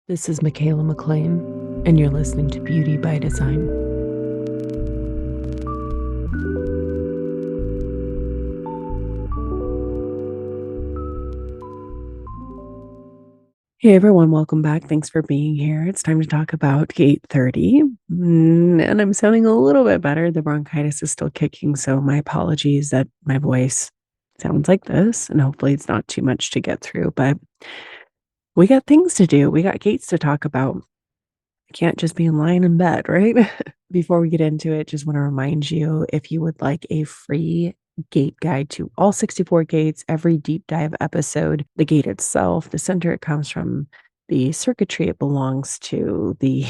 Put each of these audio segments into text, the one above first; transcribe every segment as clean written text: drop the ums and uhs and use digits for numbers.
This is Michaela McLean, and you're listening to Beauty by Design. Hey everyone, welcome back. Thanks for being here. It's time to talk about Gate 30. And I'm sounding a little bit better. The bronchitis is still kicking, so my apologies that my voice sounds like this, and hopefully it's not too much to get through, but we got things to do. We got gates to talk about. I can't just be lying in bed, right? Before we get into it, just want to remind you, if you would like a free gate guide to all 64 gates, every deep dive episode, the gate itself, the center it comes from, the circuitry it belongs to, the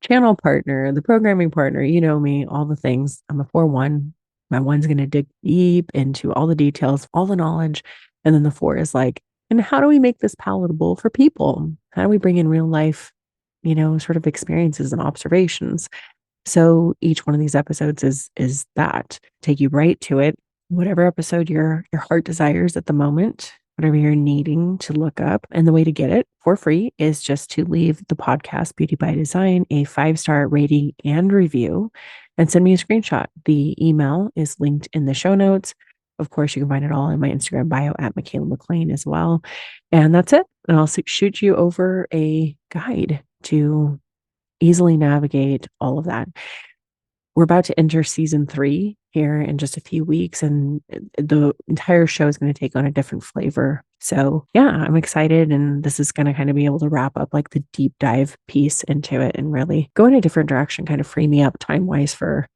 channel partner, the programming partner, you know me, all the things. I'm a 4-1. My 1's going to dig deep into all the details, all the knowledge. And then the 4 is like, and how do we make this palatable for people? How do we bring in real life, sort of experiences and observations? So each one of these episodes is that take you right to it. Whatever episode your heart desires at the moment, whatever you're needing to look up. And the way to get it for free is just to leave the podcast Beauty by Design a 5-star rating and review and send me a screenshot. The email is linked in the show notes. Of course, you can find it all in my Instagram bio at Michaela McLean as well. And that's it. And I'll shoot you over a guide to easily navigate all of that. We're about to enter season 3 here in just a few weeks, and the entire show is going to take on a different flavor. So yeah, I'm excited. And this is going to kind of be able to wrap up like the deep dive piece into it and really go in a different direction, kind of free me up time wise for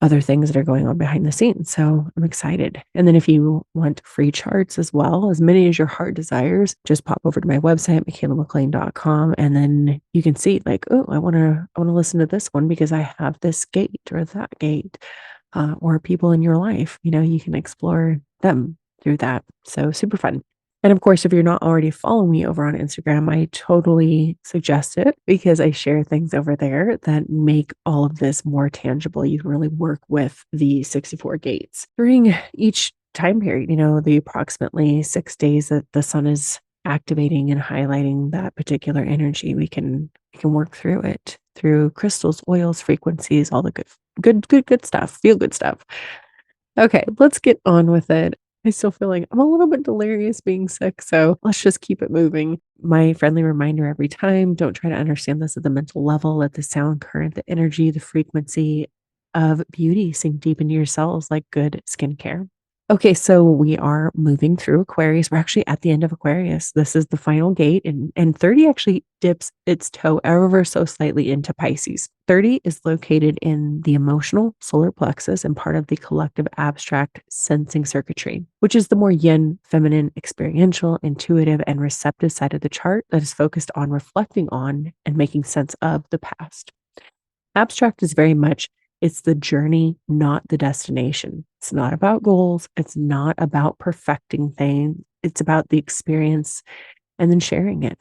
other things that are going on behind the scenes. So I'm excited. And then if you want free charts as well, as many as your heart desires, just pop over to my website, michaelamclean.com. And then you can see like, oh, I want to listen to this one because I have this gate or that gate, or people in your life, you can explore them through that. So super fun. And of course, if you're not already following me over on Instagram, I totally suggest it because I share things over there that make all of this more tangible. You can really work with the 64 gates during each time period, the approximately 6 days that the sun is activating and highlighting that particular energy. We can work through it through crystals, oils, frequencies, all the good stuff, feel good stuff. Okay, let's get on with it. I still feel like I'm a little bit delirious being sick, so let's just keep it moving. My friendly reminder every time, don't try to understand this at the mental level. Let the sound current, the energy, the frequency of beauty sink deep into your cells like good skincare. Okay, so we are moving through Aquarius. We're actually at the end of Aquarius. This is the final gate, and 30 actually dips its toe ever so slightly into Pisces. 30 is located in the emotional solar plexus and part of the collective abstract sensing circuitry, which is the more yin, feminine, experiential, intuitive, and receptive side of the chart that is focused on reflecting on and making sense of the past. Abstract is very much, it's the journey, not the destination. It's not about goals. It's not about perfecting things. It's about the experience and then sharing it.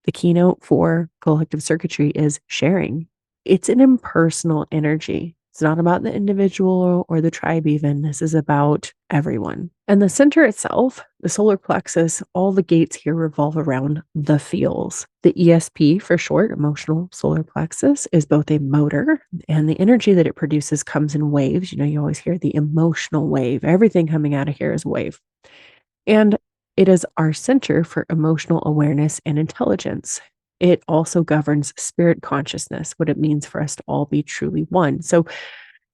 The keynote for collective circuitry is sharing. It's an impersonal energy. It's not about the individual or the tribe even. This is about everyone. And the center itself, the solar plexus, all the gates here revolve around the feels. The ESP, for short, emotional solar plexus, is both a motor, and the energy that it produces comes in waves. You always hear the emotional wave. Everything coming out of here is a wave. And it is our center for emotional awareness and intelligence. It also governs spirit consciousness, what it means for us to all be truly one. So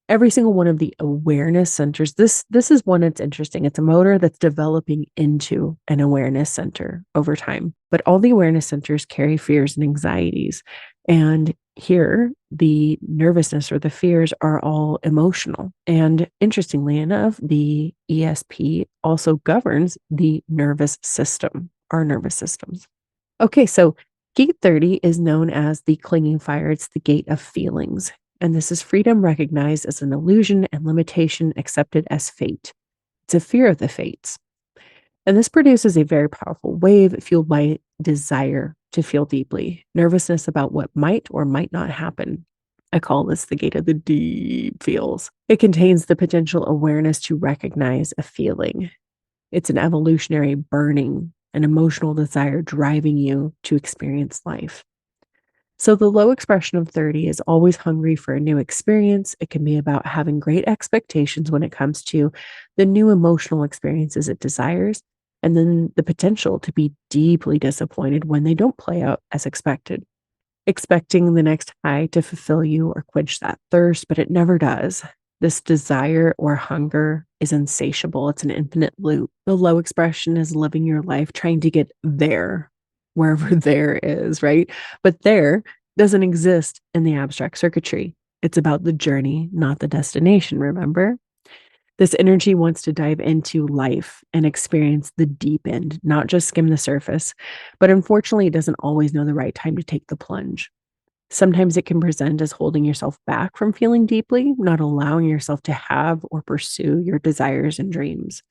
every single one of the awareness centers, this is one that's interesting. It's a motor that's developing into an awareness center over time. But all the awareness centers carry fears and anxieties. And here, the nervousness or the fears are all emotional. And interestingly enough, the ESP also governs the nervous system, our nervous systems. Okay, so Gate 30 is known as the clinging fire. It's the gate of feelings. And this is freedom recognized as an illusion and limitation accepted as fate. It's a fear of the fates. And this produces a very powerful wave fueled by desire to feel deeply, nervousness about what might or might not happen. I call this the gate of the deep feels. It contains the potential awareness to recognize a feeling. It's an evolutionary burning an emotional desire driving you to experience life. So the low expression of 30 is always hungry for a new experience. It can be about having great expectations when it comes to the new emotional experiences it desires, and then the potential to be deeply disappointed when they don't play out as expected. Expecting the next high to fulfill you or quench that thirst, but it never does. This desire or hunger is insatiable. It's an infinite loop. The low expression is living your life trying to get there, wherever there is, right? But there doesn't exist in the abstract circuitry. It's about the journey, not the destination, remember? This energy wants to dive into life and experience the deep end, not just skim the surface. But unfortunately, it doesn't always know the right time to take the plunge. Sometimes it can present as holding yourself back from feeling deeply, not allowing yourself to have or pursue your desires and dreams,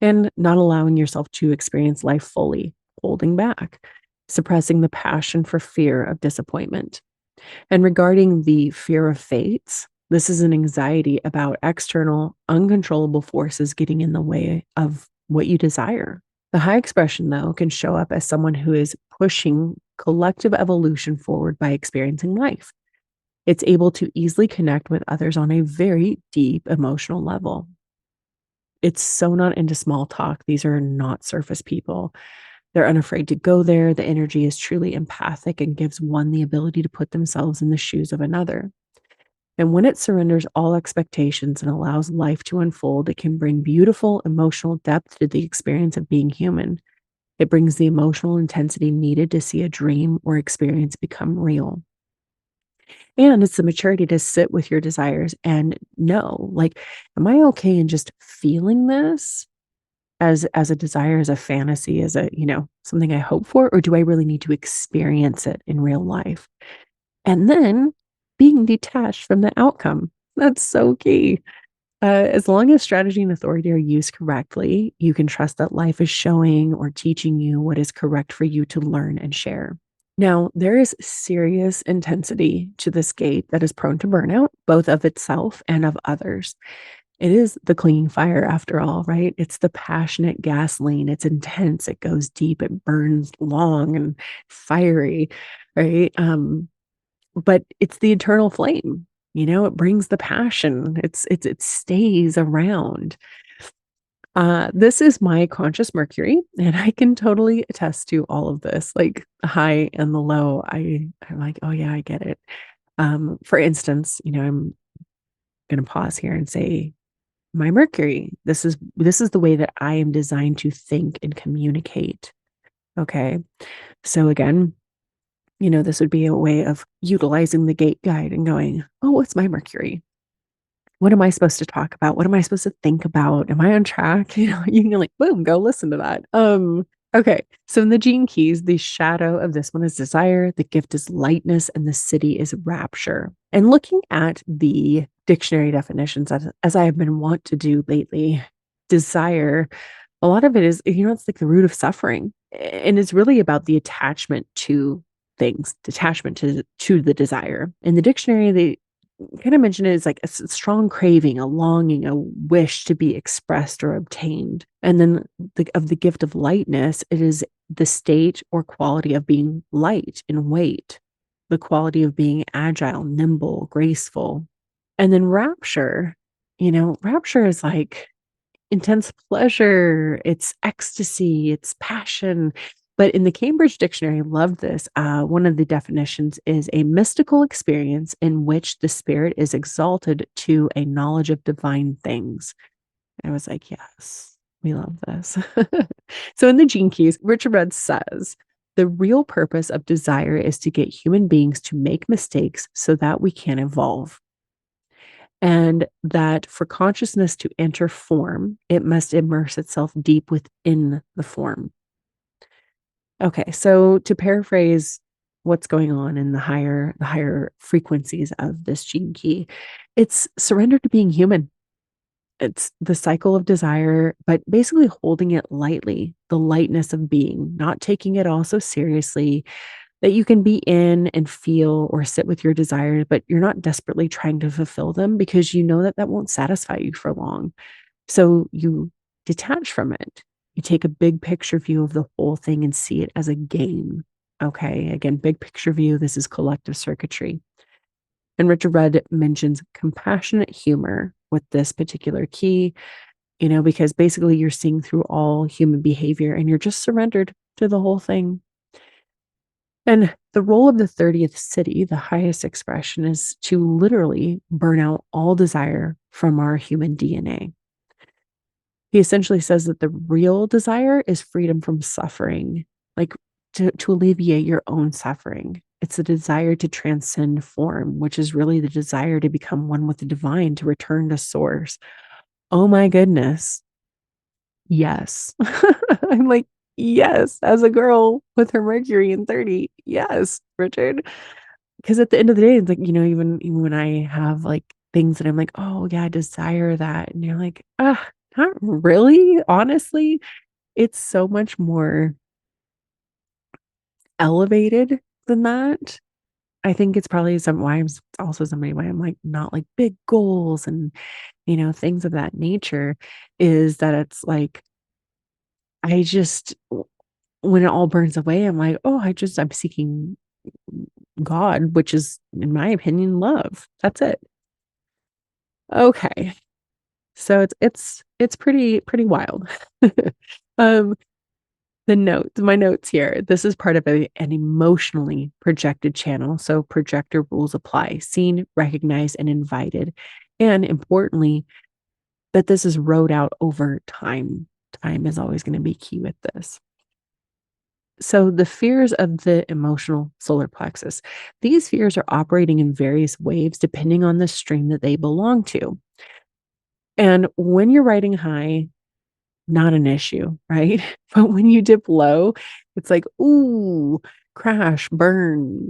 and not allowing yourself to experience life fully, holding back, suppressing the passion for fear of disappointment. And regarding the fear of fates, this is an anxiety about external, uncontrollable forces getting in the way of what you desire. The high expression, though, can show up as someone who is pushing collective evolution forward by experiencing life. It's able to easily connect with others on a very deep emotional level. It's so not into small talk. These are not surface people. They're unafraid to go there. The energy is truly empathic and gives one the ability to put themselves in the shoes of another. And when it surrenders all expectations and allows life to unfold, it can bring beautiful emotional depth to the experience of being human. It brings the emotional intensity needed to see a dream or experience become real. And it's the maturity to sit with your desires and know, like, am I okay in just feeling this as a desire, as a fantasy, as a, something I hope for, or do I really need to experience it in real life? And then being detached from the outcome. That's so key. As long as strategy and authority are used correctly, you can trust that life is showing or teaching you what is correct for you to learn and share. Now, there is serious intensity to this gate that is prone to burnout, both of itself and of others. It is the clinging fire after all, right? It's the passionate gasoline. It's intense. It goes deep. It burns long and fiery, right? But it's the eternal flame. It brings the passion. It stays around. This is my conscious Mercury, and I can totally attest to all of this, like the high and the low. I'm like, oh yeah, I get it. For instance, I'm gonna pause here and say my Mercury. This is the way that I am designed to think and communicate. Okay. So again, this would be a way of utilizing the gate guide and going, oh, what's my Mercury? What am I supposed to talk about? What am I supposed to think about? Am I on track? You can like, boom, go listen to that. Okay. So in the gene keys, the shadow of this one is desire, the gift is lightness, and the city is rapture. And looking at the dictionary definitions as I have been wont to do lately, desire, a lot of it is, it's like the root of suffering. And it's really about the attachment to things, detachment to the desire. In the dictionary, they kind of mention it as like a strong craving, a longing, a wish to be expressed or obtained. And then of the gift of lightness, it is the state or quality of being light in weight, the quality of being agile, nimble, graceful. And then rapture, rapture is like intense pleasure, it's ecstasy, it's passion. But in the Cambridge Dictionary, I love this. One of the definitions is a mystical experience in which the spirit is exalted to a knowledge of divine things. I was like, yes, we love this. So in the Gene Keys, Richard Rudd says, the real purpose of desire is to get human beings to make mistakes so that we can evolve. And that for consciousness to enter form, it must immerse itself deep within the form. Okay, so to paraphrase what's going on in the higher frequencies of this gene key, it's surrender to being human. It's the cycle of desire, but basically holding it lightly, the lightness of being, not taking it all so seriously, that you can be in and feel or sit with your desires, but you're not desperately trying to fulfill them because you know that that won't satisfy you for long. So you detach from it. You take a big picture view of the whole thing and see it as a game. Okay. Again, big picture view. This is collective circuitry. And Richard Rudd mentions compassionate humor with this particular key, because basically you're seeing through all human behavior and you're just surrendered to the whole thing. And the role of the 30th city, the highest expression, is to literally burn out all desire from our human DNA. He essentially says that the real desire is freedom from suffering, like to alleviate your own suffering. It's the desire to transcend form, which is really the desire to become one with the divine, to return to source. Oh my goodness. Yes. I'm like, yes, as a girl with her Mercury in 30. Yes, Richard. Because at the end of the day, it's like, even when I have like things that I'm like, oh yeah, I desire that. And you're like, not really. Honestly, it's so much more elevated than that. I think it's probably why I'm also somebody why I'm like not like big goals and things of that nature, is that it's like I just when it all burns away, I'm like, oh, I'm seeking God, which is, in my opinion, love. That's it. Okay. So it's pretty wild. um my notes here. This is part of an emotionally projected channel. So projector rules apply: seen, recognized, and invited. And importantly, that this is rode out over time. Time is always going to be key with this. So the fears of the emotional solar plexus, these fears are operating in various waves depending on the stream that they belong to. And when you're riding high, not an issue, right? But when you dip low, it's like, ooh, crash, burn,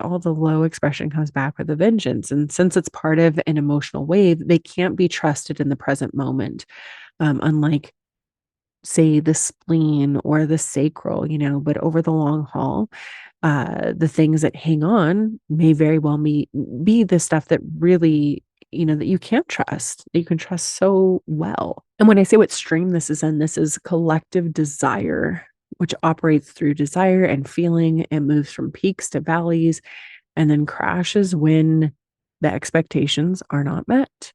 all the low expression comes back with a vengeance. And since it's part of an emotional wave, they can't be trusted in the present moment. Unlike, say, the spleen or the sacral, but over the long haul, the things that hang on may very well be the stuff that really, that you can't trust, that you can trust so well. And when I say what stream this is in, this is collective desire, which operates through desire and feeling. It moves from peaks to valleys and then crashes when the expectations are not met.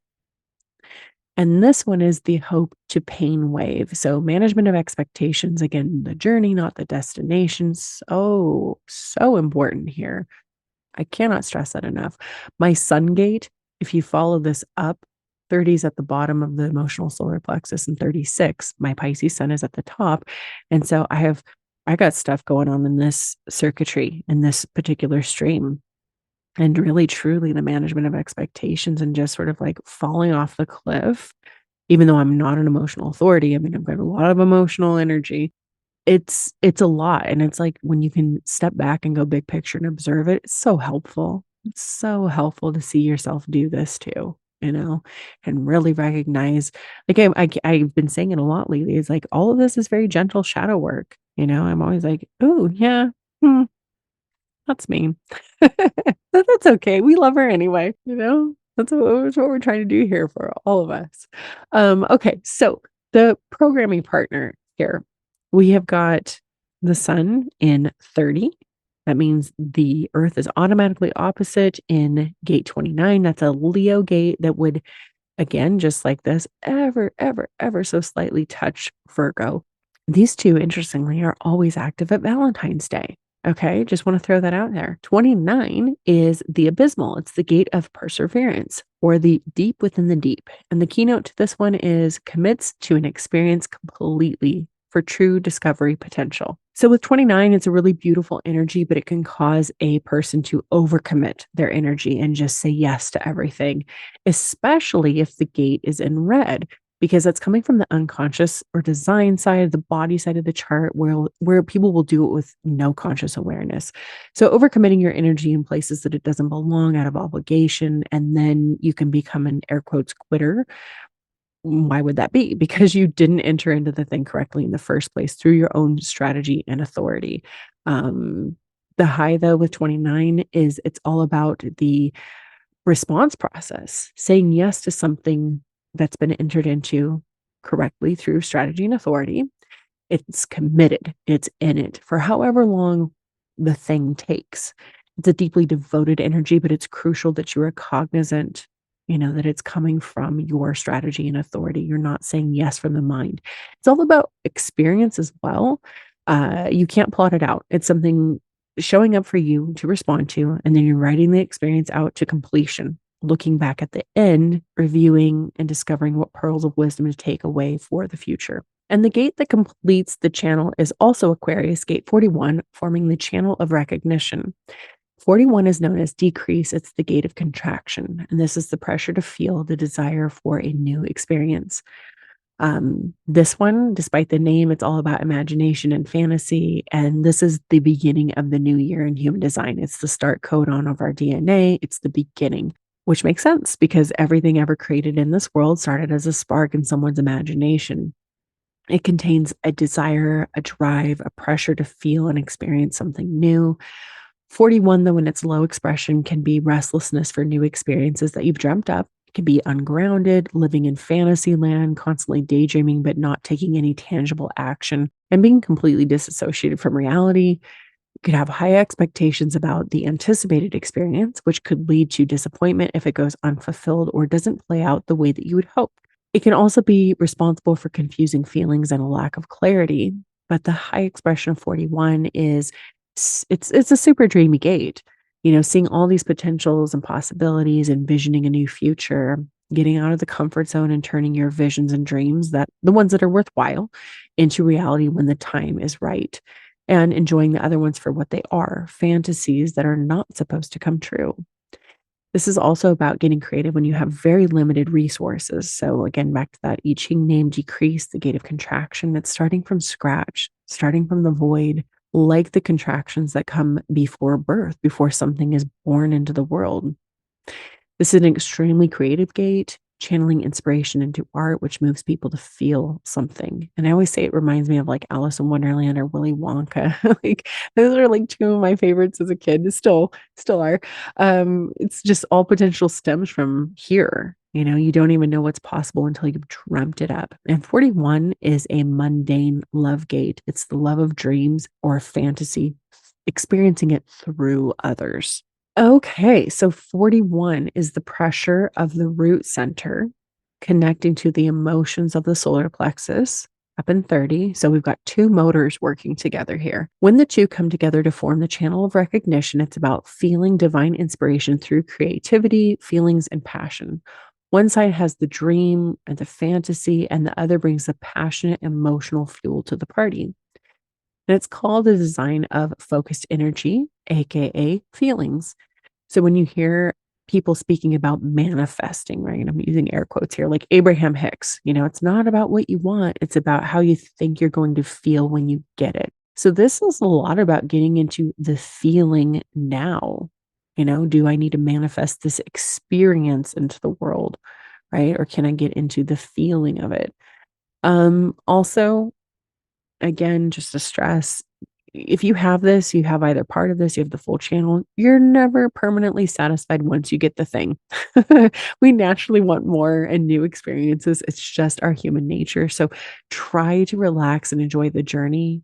And this one is the hope to pain wave. So management of expectations, again, the journey, not the destination. So important here. I cannot stress that enough. My sun gate, if you follow this up, 30 is at the bottom of the emotional solar plexus and 36. My Pisces sun is at the top. And so I got stuff going on in this circuitry, in this particular stream. And really, truly, the management of expectations and just sort of like falling off the cliff, even though I'm not an emotional authority. I mean, I've got a lot of emotional energy. It's a lot. And it's like when you can step back and go big picture and observe it, it's so helpful. It's so helpful to see yourself do this too, and really recognize, like I've been saying it a lot lately. It's like all of this is very gentle shadow work. I'm always like, oh yeah, that's mean. That's okay. We love her anyway, That's what we're trying to do here for all of us. Okay, so the programming partner here, we have got the sun in 30. That means the earth is automatically opposite in gate 29. That's a Leo gate that would, again, just like this, ever so slightly touch Virgo. These two, interestingly, are always active at Valentine's Day. Okay, just want to throw that out there. 29 is the abysmal. It's the gate of perseverance, or the deep within the deep. And the keynote to this one is commits to an experience completely for true discovery potential. So with 29, it's a really beautiful energy, but it can cause a person to overcommit their energy and just say yes to everything, especially if the gate is in red, because that's coming from the unconscious or design side, the body side of the chart, where people will do it with no conscious awareness. So overcommitting your energy in places that it doesn't belong out of obligation, and then you can become an air quotes quitter. Why would that be? Because you didn't enter into the thing correctly in the first place through your own strategy and authority. The high, though, with 29 is it's all about the response process, saying yes to something that's been entered into correctly through strategy and authority. It's committed, it's in it for however long the thing takes. It's a deeply devoted energy, but it's crucial that you are cognizant, that it's coming from your strategy and authority. You're not saying yes from the mind. It's all about experience as well. You can't plot it out. It's something showing up for you to respond to, and then you're writing the experience out to completion, looking back at the end, reviewing and discovering what pearls of wisdom to take away for the future. And the gate that completes the channel is also Aquarius, gate 41, forming the channel of recognition. 41 is known as decrease. It's the gate of contraction. And this is the pressure to feel the desire for a new experience. This one, despite the name, it's all about imagination and fantasy. And this is the beginning of the new year in human design. It's the start codon of our DNA. It's the beginning, which makes sense because everything ever created in this world started as a spark in someone's imagination. It contains a desire, a drive, a pressure to feel and experience something new. 41, though, in its low expression, can be restlessness for new experiences that you've dreamt up. It can be ungrounded, living in fantasy land, constantly daydreaming, but not taking any tangible action, and being completely disassociated from reality. You could have high expectations about the anticipated experience, which could lead to disappointment if it goes unfulfilled or doesn't play out the way that you would hope. It can also be responsible for confusing feelings and a lack of clarity, but the high expression of 41 is it's a super dreamy gate. Seeing all these potentials and possibilities, envisioning a new future, getting out of the comfort zone and turning your visions and dreams, that the ones that are worthwhile, into reality when the time is right, and enjoying the other ones for what they are, fantasies that are not supposed to come true. This is also about getting creative when you have very limited resources. So again, back to that I Ching name, decrease, the gate of contraction. It's starting from scratch, starting from the void, like the contractions that come before birth, before something is born into the world. This is an extremely creative gate, channeling inspiration into art, which moves people to feel something. And I always say it reminds me of like Alice in Wonderland or Willy Wonka. Like those are like two of my favorites as a kid, still are. It's just all potential stems from here. You don't even know what's possible until you've dreamt it up. And 41 is a mundane love gate. It's the love of dreams or fantasy, experiencing it through others. Okay, so 41 is the pressure of the root center connecting to the emotions of the solar plexus up in 30. So we've got two motors working together here. When the two come together to form the channel of recognition, it's about feeling divine inspiration through creativity, feelings, and passion. One side has the dream and the fantasy, and the other brings the passionate emotional fuel to the party. And it's called the design of focused energy, aka feelings. So when you hear people speaking about manifesting, right? And I'm using air quotes here, like Abraham Hicks, it's not about what you want, it's about how you think you're going to feel when you get it. So this is a lot about getting into the feeling now. Do I need to manifest this experience into the world, right? Or can I get into the feeling of it? Also, again, just to stress, if you have this, you have either part of this, you have the full channel, you're never permanently satisfied once you get the thing. We naturally want more and new experiences. It's just our human nature. So try to relax and enjoy the journey,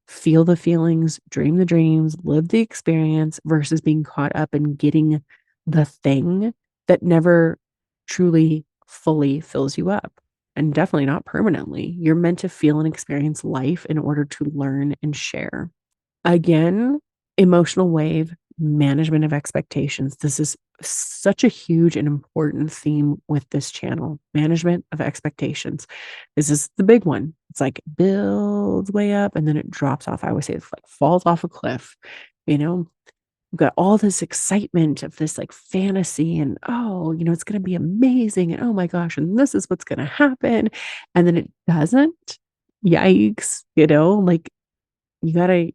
feel the feelings, dream the dreams, live the experience versus being caught up in getting the thing that never truly fully fills you up. And definitely not permanently. You're meant to feel and experience life in order to learn and share. Again, emotional wave, management of expectations. This is such a huge and important theme with this channel. Management of expectations. This is the big one. It's like builds way up and then it drops off. I always say it's like falls off a cliff. We've got all this excitement of this like fantasy and it's going to be amazing and oh my gosh, and this is what's going to happen. And then it doesn't. Yikes, like you got to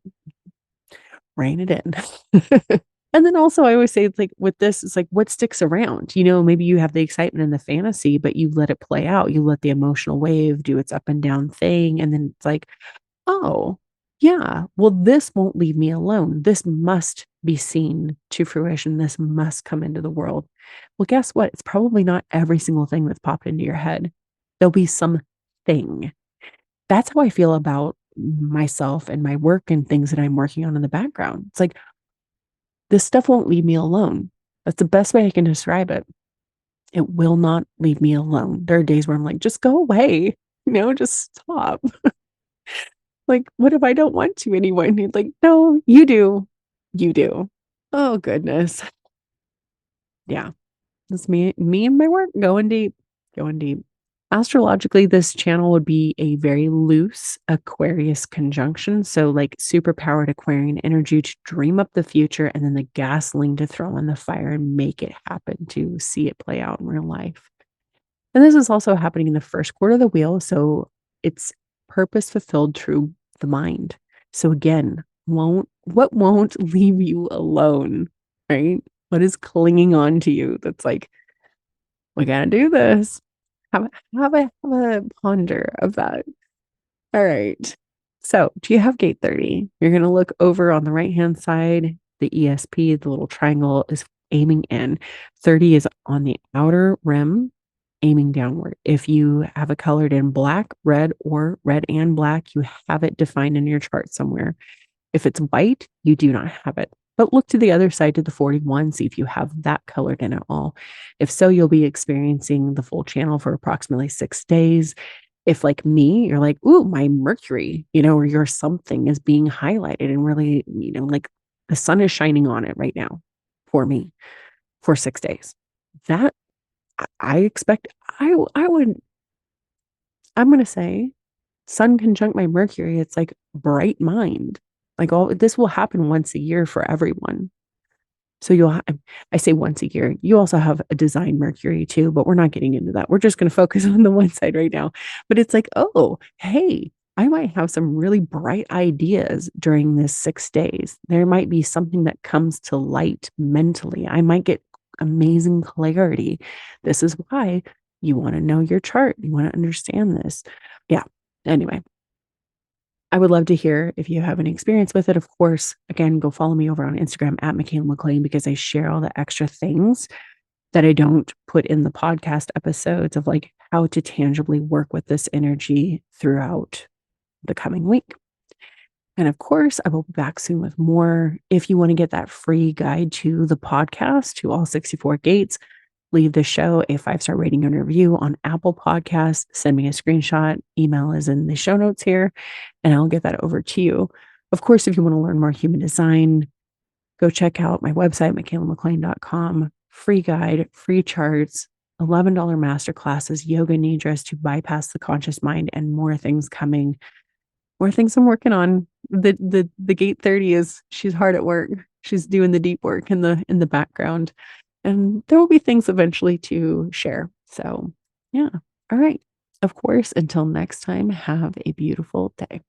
rein it in. And then also I always say it's like with this, it's like what sticks around, maybe you have the excitement and the fantasy, but you let it play out. You let the emotional wave do its up and down thing. And then it's like, oh, yeah, well, this won't leave me alone. This must be seen to fruition. This must come into the world. Well, guess what? It's probably not every single thing that's popped into your head. There'll be some thing. That's how I feel about myself and my work and things that I'm working on in the background. It's like, this stuff won't leave me alone. That's the best way I can describe it. It will not leave me alone. There are days where I'm like, just go away, just stop. Like, what if I don't want to anymore? And he's like, no, you do. You do. Oh, goodness. Yeah. That's me and my work going deep, going deep. Astrologically, this channel would be a very loose Aquarius conjunction. So, like, super powered Aquarian energy to dream up the future and then the gasoline to throw on the fire and make it happen to see it play out in real life. And this is also happening in the first quarter of the wheel. So, it's purpose fulfilled through the mind. So, again, what won't leave you alone, right? What is clinging on to you that's like, we gotta do this. Have a ponder of that. All right. So, do you have gate 30? You're going to look over on the right-hand side. The ESP, the little triangle, is aiming in. 30 is on the outer rim, aiming downward. If you have it colored in black, red, or red and black, you have it defined in your chart somewhere. If it's white, you do not have it. But look to the other side to the 41, see if you have that colored in at all. If so, you'll be experiencing the full channel for approximately 6 days. If, like me, you're like, ooh, my Mercury, or your something is being highlighted and really, like the sun is shining on it right now for me for 6 days. That I expect, I would, I'm going to say, sun conjunct my Mercury. It's like bright mind. Like all this will happen once a year for everyone. So I say once a year. You also have a design Mercury too, but we're not getting into that. We're just going to focus on the one side right now. But it's like, oh, hey, I might have some really bright ideas during this 6 days. There might be something that comes to light mentally. I might get amazing clarity. This is why you want to know your chart. You want to understand this. Yeah. Anyway, I would love to hear if you have any experience with it. Of course, again, go follow me over on Instagram at Michaela McLean because I share all the extra things that I don't put in the podcast episodes of like how to tangibly work with this energy throughout the coming week. And of course, I will be back soon with more. If you want to get that free guide to the podcast, to all 64 gates, leave the show a 5-star rating and review on Apple Podcasts. Send me a screenshot. Email is in the show notes here, and I'll get that over to you. Of course, if you want to learn more human design, go check out my website, michaelamclean.com. Free guide, free charts, $11 master classes, yoga nidras to bypass the conscious mind, and more things coming. More things I'm working on. The gate 30 she's hard at work. She's doing the deep work in the background. And there will be things eventually to share. So, yeah. All right. Of course, until next time, have a beautiful day.